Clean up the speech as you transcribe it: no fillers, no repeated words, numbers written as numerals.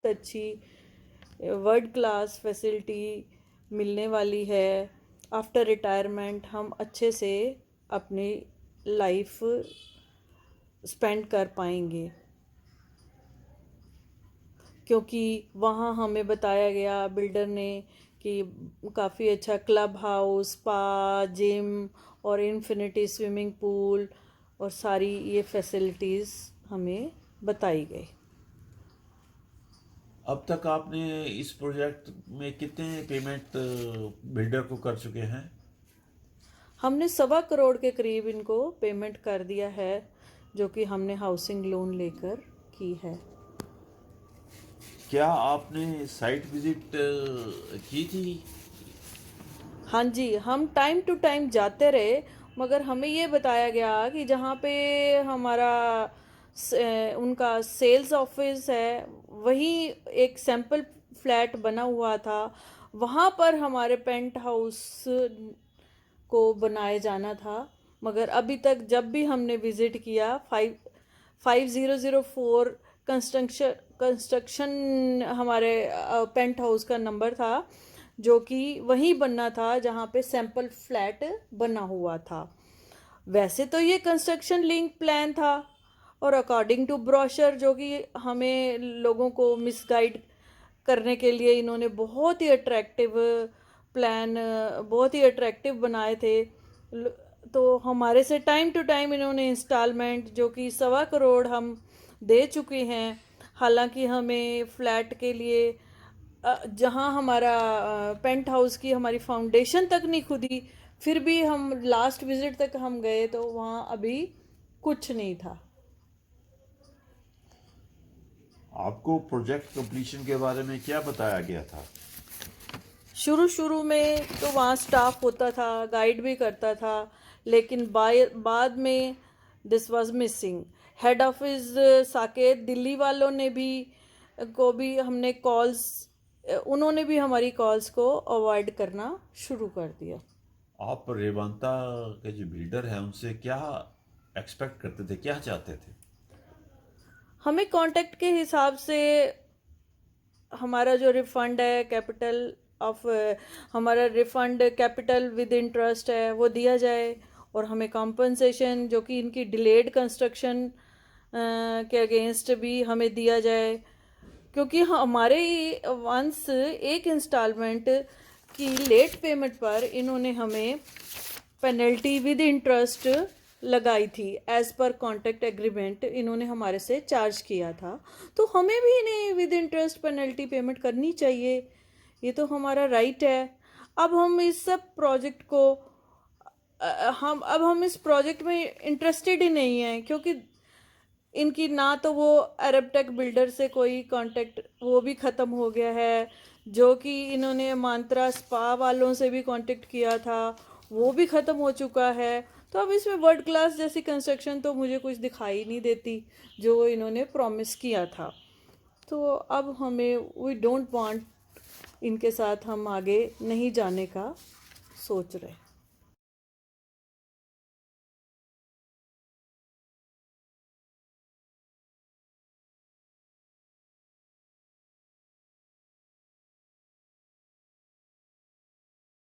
अच्छी world class facility मिलने वाली है। आफ्टर रिटायरमेंट हम अच्छे से अपनी लाइफ स्पेंड कर पाएंगे, क्योंकि वहाँ हमें बताया गया बिल्डर ने कि काफ़ी अच्छा क्लब हाउस, स्पा, जिम और इन्फिनिटी स्विमिंग पूल और सारी ये फैसिलिटीज़ हमें बताई गई। अब तक आपने इस प्रोजेक्ट में कितने पेमेंट बिल्डर को कर चुके हैं? हमने 1.25 करोड़ के करीब इनको पेमेंट कर दिया है, जो कि हमने हाउसिंग लोन लेकर की है। क्या आपने साइट विजिट की थी? हाँ जी, हम टाइम टू टाइम जाते रहे, मगर हमें ये बताया गया कि जहाँ पे हमारा उनका सेल्स ऑफिस है, वहीं एक सैंपल फ्लैट बना हुआ था, वहाँ पर हमारे पेंट हाउस को बनाए जाना था। मगर अभी तक जब भी हमने विज़िट किया, 5004 कंस्ट्रक्शन हमारे पेंट हाउस का नंबर था, जो कि वहीं बनना था जहाँ पे सैंपल फ्लैट बना हुआ था। वैसे तो ये कंस्ट्रक्शन लिंक प्लान था, और अकॉर्डिंग टू ब्रोशर, जो कि हमें लोगों को मिसगाइड करने के लिए इन्होंने बहुत ही अट्रैक्टिव प्लान, बहुत ही अट्रैक्टिव बनाए थे। तो हमारे से टाइम टू टाइम इन्होंने इंस्टॉलमेंट, जो कि 1.25 करोड़ हम दे चुके हैं। हालांकि हमें फ्लैट के लिए जहां हमारा पेंट हाउस की हमारी फाउंडेशन तक नहीं खुदी, फिर भी हम लास्ट विजिट तक हम गए तो वहाँ अभी कुछ नहीं था। आपको प्रोजेक्ट कंप्लीशन के बारे में क्या बताया गया था? शुरू शुरू में तो वहाँ स्टाफ होता था, गाइड भी करता था, लेकिन बाद में this was missing. Head office Saket Delhi वालों ने भी को भी हमने कॉल्स, उन्होंने भी हमारी कॉल्स को अवॉइड करना शुरू कर दिया। आप रेवांता के जो बिल्डर हैं उनसे क्या एक्सपेक्ट करते थे, क्या चाहते थे? हमें कांटेक्ट के हिसाब से हमारा जो रिफंड है कैपिटल ऑफ, हमारा रिफंड कैपिटल विद इंटरेस्ट है वो दिया जाए, और हमें कॉम्पनसेशन जो कि इनकी डिलेड कंस्ट्रक्शन के अगेंस्ट भी हमें दिया जाए, क्योंकि हमारे वंस एक इंस्टॉलमेंट की लेट पेमेंट पर इन्होंने हमें पेनल्टी विद इंटरेस्ट लगाई थी। एज पर कॉन्ट्रैक्ट एग्रीमेंट इन्होंने हमारे से चार्ज किया था, तो हमें भी इन्हें विद इंटरेस्ट पेनल्टी पेमेंट करनी चाहिए, ये तो हमारा राइट है। अब हम इस सब प्रोजेक्ट को हम इस प्रोजेक्ट में इंटरेस्टेड ही नहीं हैं, क्योंकि इनकी ना तो वो अरब टेक बिल्डर से कोई कांटेक्ट, वो भी ख़त्म हो गया है। जो कि इन्होंने मांत्रा स्पा वालों से भी कांटेक्ट किया था, वो भी ख़त्म हो चुका है। तो अब इसमें वर्ल्ड क्लास जैसी कंस्ट्रक्शन तो मुझे कुछ दिखाई नहीं देती जो इन्होंने प्रॉमिस किया था। तो अब हमें वी डोंट वांट, इनके साथ हम आगे नहीं जाने का सोच रहे।